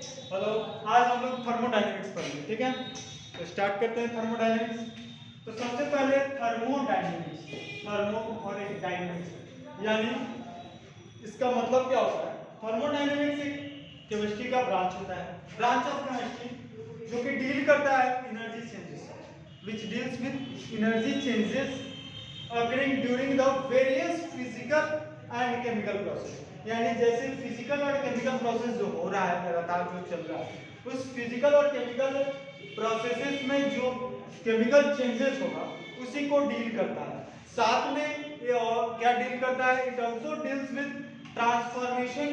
Hello, आज हम लोग थर्मोडायनेमिक्स पढ़ेंगे, ठीक है। तो स्टार्ट करते हैं थर्मोडायनेमिक्स। तो सबसे पहले थर्मोडायनेमिक्स, थर्मो और एक डायनेमिक्स, यानी इसका मतलब क्या होता है। थर्मोडायनेमिक्स एक केमिस्ट्री का ब्रांच होता है, ब्रांच ऑफ केमिस्ट्री जो कि डील करता है energy changes, which deals with energy changes occurring during the various physical and chemical process। यानी जैसे फिजिकल और केमिकल प्रोसेस जो हो रहा है लगातार जो चल रहा है, उस फिजिकल और केमिकल प्रोसेसेस में जो केमिकल चेंजेस होगा उसी को डील करता है। साथ में ये और क्या डील करता है, it also deals with transformation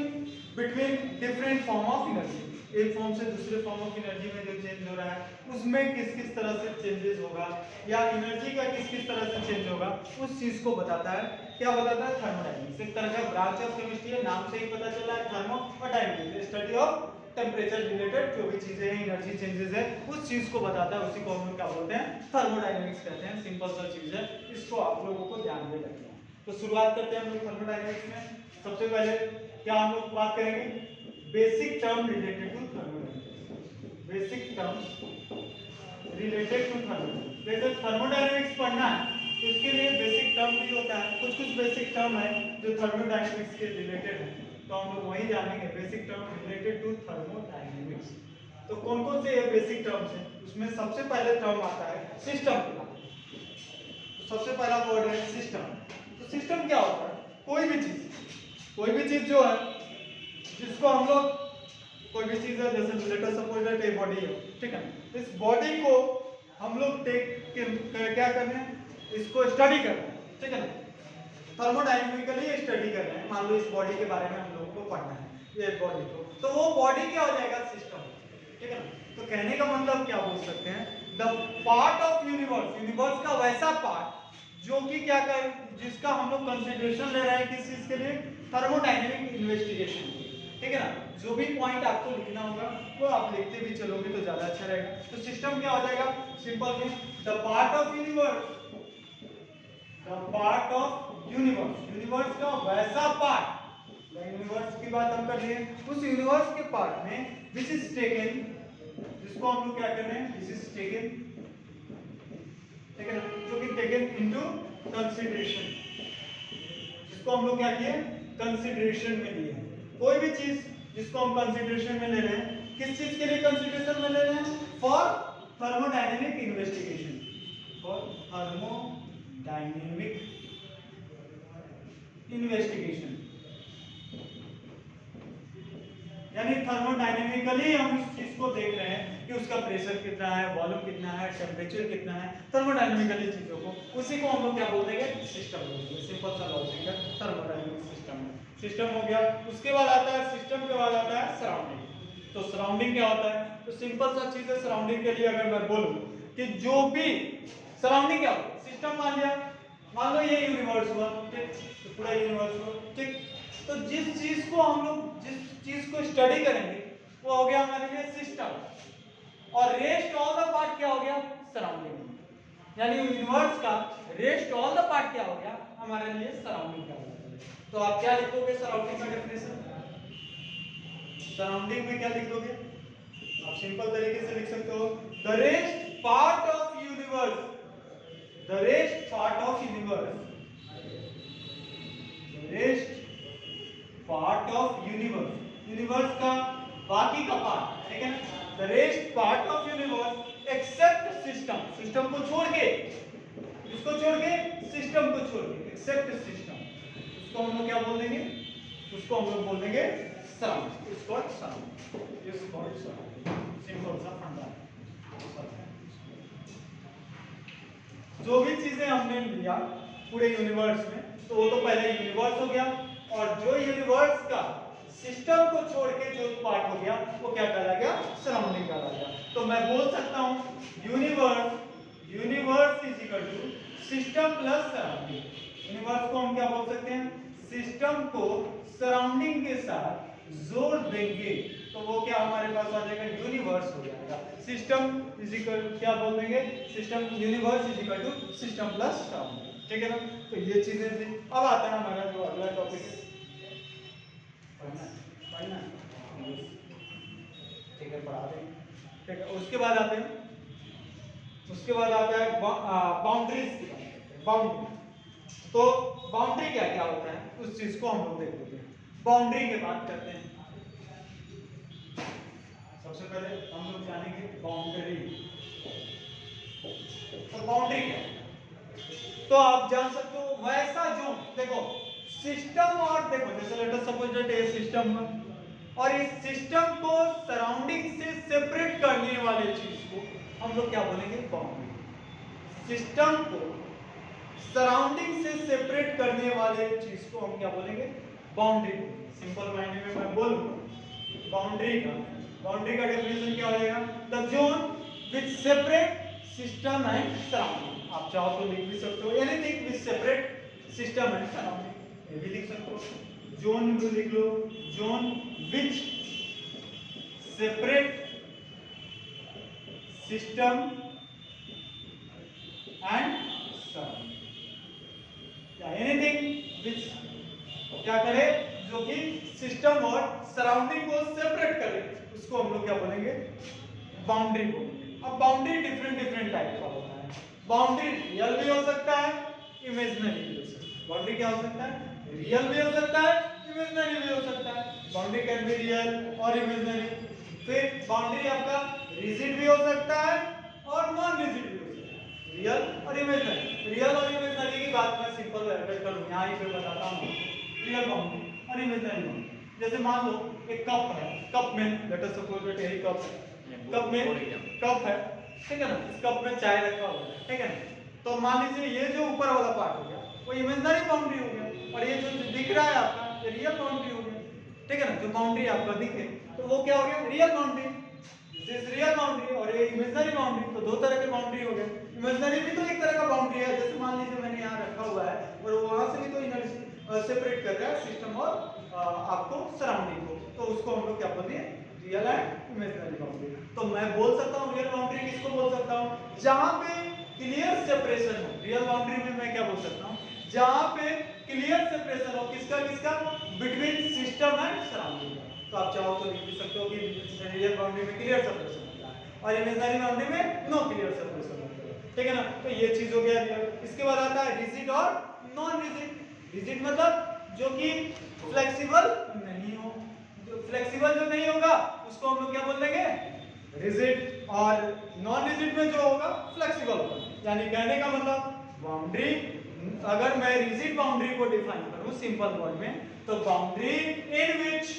between different form of energy. एक फॉर्म से दूसरे फॉर्म ऑफ एनर्जी में जो चेंज हो रहा है उसमें किस किस तरह से चेंजेस होगा, या एनर्जी का किस किस तरह से चेंज होगा, उस चीज को बताता है। क्या बताता है? थर्मोडायनेमिक्स। एक तरह का ब्रांच ऑफ केमिस्ट्री है, नाम से ही पता चल रहा है। थर्मो और dynamics, study of temperature related जो भी चीजें हैं, एनर्जी चेंजेस है, उस चीज को बताता है। उसी को हम क्या बोलते हैं? थर्मोडायनेमिक्स कहते हैं। सिंपल सा चीज है, इसको आप लोगों को ध्यान में रखना है। तो शुरुआत करते हैं हम लोग थर्मोडायनेमिक्स में। सबसे पहले क्या हम लोग बात करेंगे? Basic term related to thermodynamics. Basic terms related to thermodynamics. जैसे थर्मोडायनेमिक्स पढ़ना है तो इसके लिए बेसिक टर्म भी होता है। कुछ कुछ बेसिक टर्म है जो थर्मोडायनेमिक्स के रिलेटेड है, तो हम लोग वही जानेंगे। Basic term related to thermodynamics. तो कौन कौन से ये बेसिक टर्म्स हैं? उसमें सबसे पहले टर्म आता है सिस्टम का। तो सबसे पहला वर्ड है सिस्टम। तो सिस्टम क्या होता है? कोई भी चीज जो है, जिसको हम लोग, कोई भी चीज है जैसे let us suppose that a body है, ठीक है। इस बॉडी को हम लोग क्या कर रहे हैं? इसको स्टडी कर रहे हैं, ठीक है ना। थर्मोडायनेमिकली स्टडी कर रहे हैं। मान लो इस बॉडी के बारे में हम लोगों को पढ़ना है, ये बॉडी को, तो वो बॉडी क्या हो जाएगा? सिस्टम, ठीक है ना। तो कहने का मतलब क्या बोल सकते हैं? The part of universe, universe का वैसा पार्ट जो कि क्या कर, जिसका हम लोग कंसिडरेशन ले रहे हैं किस चीज के लिए? थर्मोडायनेमिक इन्वेस्टिगेशन, ठीक है ना। जो भी पॉइंट आपको लिखना होगा वो आप लिखते भी चलोगे तो ज्यादा अच्छा रहेगा। तो सिस्टम क्या हो जाएगा? सिंपल में the part of universe, the part of universe, universe का वैसा पार्ट, यूनिवर्स की बात हम कर रहे हैं, उस यूनिवर्स के पार्ट में विच इज टेकन, जिसको हम लोग क्या कर रहे हैं? दिस इज टेकन, ठीक है ना, जो कि टेकन इनटू कंसीडरेशन, जिसको हम लोग क्या किए? कंसीडरेशन में लिए। कोई भी चीज जिसको हम कंसीडरेशन में ले रहे हैं, किस चीज के लिए कंसीडरेशन में ले रहे हैं? For thermodynamic investigation, for thermodynamic investigation. यानी थर्मोडायनेमिकली हम इस चीज को देख रहे हैं कि उसका प्रेशर कितना है, वॉल्यूम कितना है, टेम्परेचर कितना है, थर्मोडायनेमिकली चीजों को, उसी को हम लोग क्या बोल देंगे? सिस्टम बोल देंगे। सिंपल सा लॉजिक है थर्मोडायनेमिक सिस्टम। सिस्टम हो गया। उसके बाद आता है, सिस्टम के बाद आता है सराउंडिंग। तो सराउंडिंग क्या होता है? तो सिंपल सा चीज है सराउंडिंग के लिए। अगर मैं बोलूं कि जो भी सराउंडिंग क्या होता है? सिस्टम मान लिया, मान लो ये यूनिवर्स हुआ, ठीक, तो पूरा यूनिवर्स हुआ, ठीक। तो जिस चीज को हम लोग, जिस चीज को स्टडी करेंगे वो हो गया हमारे लिए सिस्टम, और रेस्ट ऑल द पार्ट क्या हो गया? सराउंडिंग। यानी यूनिवर्स का रेस्ट ऑल द पार्ट क्या हो गया? हमारे लिए सराउंडिंग का हो गया। तो आप क्या लिखोगे सराउंडिंग का डेफिनेशन? सराउंडिंग में क्या लिख दोगे? आप सिंपल तरीके से लिख सकते हो, the rest part of universe, the rest part of universe, rest part of universe, universe का बाकी का पार्ट, ठीक है ना। The rest part of universe except system, system को छोड़ के, इसको छोड़ के, सिस्टम को छोड़ के, एक्सेप्ट सिस्टम, उसको हम लोग क्या बोल देंगे? उसको हम लोग बोल देंगे सराउंड, इसको सराउंड, इसको सराउंड। सिंपल सा फंडा। जो भी चीजें हमने लिया पूरे यूनिवर्स में, तो वो तो पहले यूनिवर्स हो गया, और जो यूनिवर्स का सिस्टम को छोड़ के जो पार्ट हो गया वो क्या कहला गया? सराउंडिंग कहला गया। तो मैं बोल सकता हूं universe, universe is equal to system plus surrounding. Universe को हम क्या बोल सकते हैं? सिस्टम को सराउंडिंग के साथ जोड़ देंगे तो वो क्या हमारे पास आ जाएगा? यूनिवर्स हो जाएगा। सिस्टम इज इक्वल क्या बोल देंगे? System, universe is equal to system plus surrounding, ठीक है ना। तो ये चीजें थी। अब आता है हमारा जो अगला टॉपिक है, पढ़ना पढ़ना। है पढ़ा देंगे, ठीक है। उसके बाद आता है बाउंड्रीज की बात करते हैं। बाउंड्री, तो बाउंड्री क्या क्या होता है उस चीज को हम लोग देख लेते हैं। बाउंड्री की बात करते हैं। सबसे पहले हम लोग जानेंगे बाउंड्री। तो बाउंड्री क्या है, तो आप जान सकते हो वैसा जो, देखो सिस्टम, और देखो जैसे लेट अस सपोज दैट ये सिस्टम है, और इस सिस्टम को सराउंडिंग से सेपरेट करने वाले चीज को हम लोग क्या बोलेंगे, बाउंड्री। सिस्टम को सराउंडिंग से सेपरेट करने वाले चीज को हम क्या बोलेंगे, बाउंड्री। सिंपल माइंड में मैं बोलूं बाउंड्री का डेफिनेशन क्या हो जाएगा, the zone which separate system and surrounding. आप चाहो तो लिख भी सकते हो anything which separate system and surrounding, ये भी लिख सकते हो। जोन भी लिख लो, zone which separate system and surrounding, या एनीथिंग विच क्या करे, जो कि सिस्टम और सराउंडिंग को सेपरेट करे, उसको हम लोग क्या बोलेंगे, बाउंड्री बोलेंगे। अब बाउंड्री डिफरेंट टाइप का होता है। बाउंड्री रियल भी हो सकता है, इमेजिनरी भी हो सकता है। बाउंड्री क्या हो सकता है, रियल भी हो सकता है, इमेजिनरी भी हो सकता है। बाउंड्री कैन बी रियल और इमेजिनरी। फिर बाउंड्री आपका रिजिड भी हो सकता है और नॉन रिजिड भी हो सकता है, रियल और इमेजिनरी। रियल और इमेजिनरी की बात मैं सिंपल करूं, यहाँ ही पे बताता हूँ। रियल बाउंड्री और इमेजिनरी बाउंड्री, जैसे मान लो एक कप है, कप में लेट अस सपोज दैट यही कप है, कप है, ठीक है ना, इस कप में चाय रखा हुआ है, ठीक है ना। तो मान लीजिए ये जो ऊपर वाला पार्ट हो गया वो इमेजिनरी बाउंड्री हो गया, और ये जो दिख रहा है आपका ये रियल बाउंड्री हो गया, ठीक है ना। जो बाउंड्री आपका दिखे तो वो क्या हो गया, real boundary. This real boundary और ये इमेजिनरी बाउंड्री, तो दो तरह के बाउंड्री हो गए। इमेजिनरी भी तो एक तरह का बाउंड्री है, जैसे मान लीजिए मैंने यहाँ रखा हुआ है और वहां से भी तो एनर्जी सेपरेट कर रहा है सिस्टम और आपको सराउंडिंग को, तो उसको हम लोग क्या बोलते हैं, रियल एंड इमेजिनरी बाउंड्री। तो मैं बोल सकता हूँ रियल बाउंड्री किसको बोल सकता हूँ, जहां पे क्लियर सेपरेशन हो। रियल बाउंड्री में मैं क्या बोल सकता हूँ, जहां पे क्लियर सेपरेशन हो, किसका बिटवीन सिस्टम एंड सराउंडिंग। तो आप चाहो तो लिख भी सकते हो कि रियल बाउंड्री में क्लियर सेपरेशन होता है और इमेजिनरी बाउंड्री में नो क्लियर सेपरेशन होता है, ठीक है ना। तो ये चीज हो गया रियल। इसके बाद आता है रिजिड और नॉन रिजिड। रिजिड मतलब जो कि फ्लेक्सिबल नहीं हो, जो फ्लेक्सिबल जो नहीं होगा उसको हम लोग क्या बोल देंगे, रिजिड। और नॉन रिजिड में जो होगा फ्लेक्सिबल होगा। यानी कहने का मतलब बाउंड्री, अगर मैं रिजिड बाउंड्री को डिफाइन करूं सिंपल वर्ड में, तो boundary in which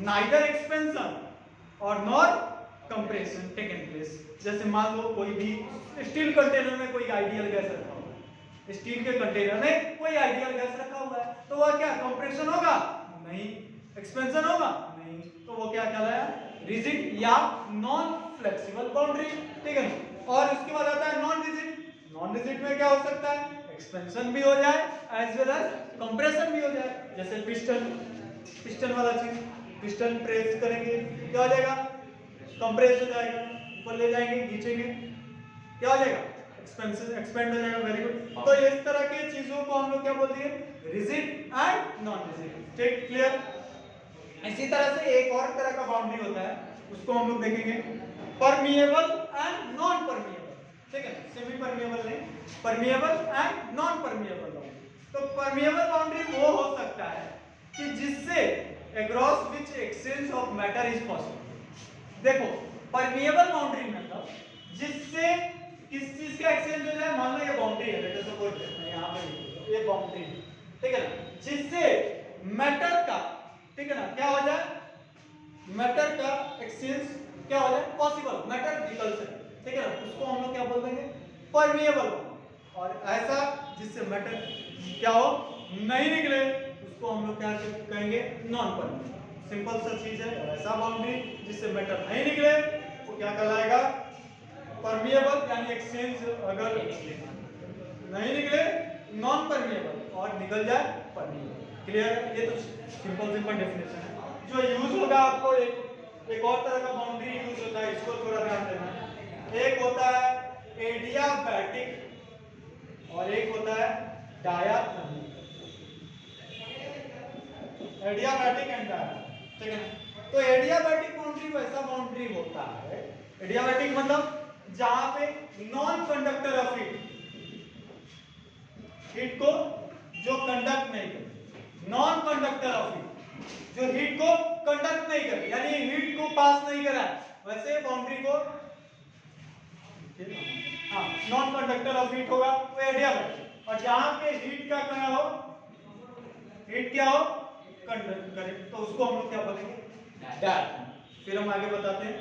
neither expansion और नॉर कंप्रेशन टेकन प्लेस। जैसे मान लो कोई भी स्टील कंटेनर में कोई आइडियल गैस रखा हुआ है, स्टील के कंटेनर में कोई आइडियल गैस रखा हुआ है, तो वह क्या कंप्रेशन होगा, नहीं। एक्सपेंशन होगा, नहीं। तो वो क्या कहलाया, रिजिड या नॉन फ्लेक्सिबल बाउंड्री, ठीक है। और उसके बाद आता है नॉन रिजिड। नॉन रिजिड में क्या हो सकता है, एक्सपेंशन भी हो जाए एज वेल एज कंप्रेशन भी हो जाए। जैसे पिस्टन वाला चीज, पिस्टन प्रेस करेंगे क्या हो जाएगा, कंप्रेस हो जाएगा, ऊपर ले जाएंगे खींचेंगे क्या हो जाएगा, एक्सपेंड हो जाएगा। Very good. तो इस तरह की चीजों को हम लोग क्या बोलते हैं, रिजिड एंड नॉन रिजिड, ठीक, क्लियर। इसी तरह से एक और तरह का बाउंड्री होता है, उसको हम लोग देखेंगे, परमिएबल एंड नॉन परमिएबल, ठीक है। सेमी परमिएबल नहीं, permeable and non permeable boundary. तो परमिएबल बाउंड्री वो हो सकता है कि जिससे across which exchange of matter is possible. देखो परमिएबल बाउंड्री मतलब जिससे किस चीज का एक्सचेंज हो जाए। मान लो ये बाउंड्री है, लेट अस सपोज यहां पे ये बाउंड्री, ठीक है ना, जिससे मैटर का, ठीक है ना, क्या हो जाए, मैटर का एक्सचेंज क्या हो जाए, पॉसिबल, मैटर निकल सके, ठीक है ना, उसको हम लोग क्या बोल देंगे, परमिएबल। और ऐसा जिससे मैटर क्या हो, नहीं निकले, उसको हम लोग क्या कहेंगे, नॉन परमिएबल। सिंपल सा चीज है। ऐसा बाउंड्री जिससे मैटर नहीं निकले वो क्या कहलाएगा, परमिएबल, यानी एक्सचेंज अगर नहीं निकले नॉन परमिएबल और निकल जाए परमिएबल। क्लियर है, ये तो सिंपल डेफिनेशन है। जो यूज होगा आपको एक और तरह का बाउंड्री यूज होता है, इसको थोड़ा ध्यान देना। एक होता है एडियाबैटिक और एक होता है डायाथर्मिक। एडियाबैटिक एंड डायाथर्मिक, ठीक है। तो एडियाबैटिक बाउंड्री वैसा बाउंड्री होता है, एडियाबैटिक मतलब जहां पे नॉन कंडक्टर ऑफ हीट को जो कंडक्ट नहीं करे, नॉन कंडक्टर ऑफ हीट जो हीट को कंडक्ट नहीं करे, यानी हीट को पास नहीं करा, वैसे बाउंड्री को हाँ नॉन कंडक्टर ऑफ हीट होगा वो एडियाबैटिक। और जहां पे हीट का क्या हो, हीट क्या हो कंडक्ट करे, तो उसको हम लोग क्या बोलेंगे, डायरेक्ट। फिर हम आगे बताते हैं।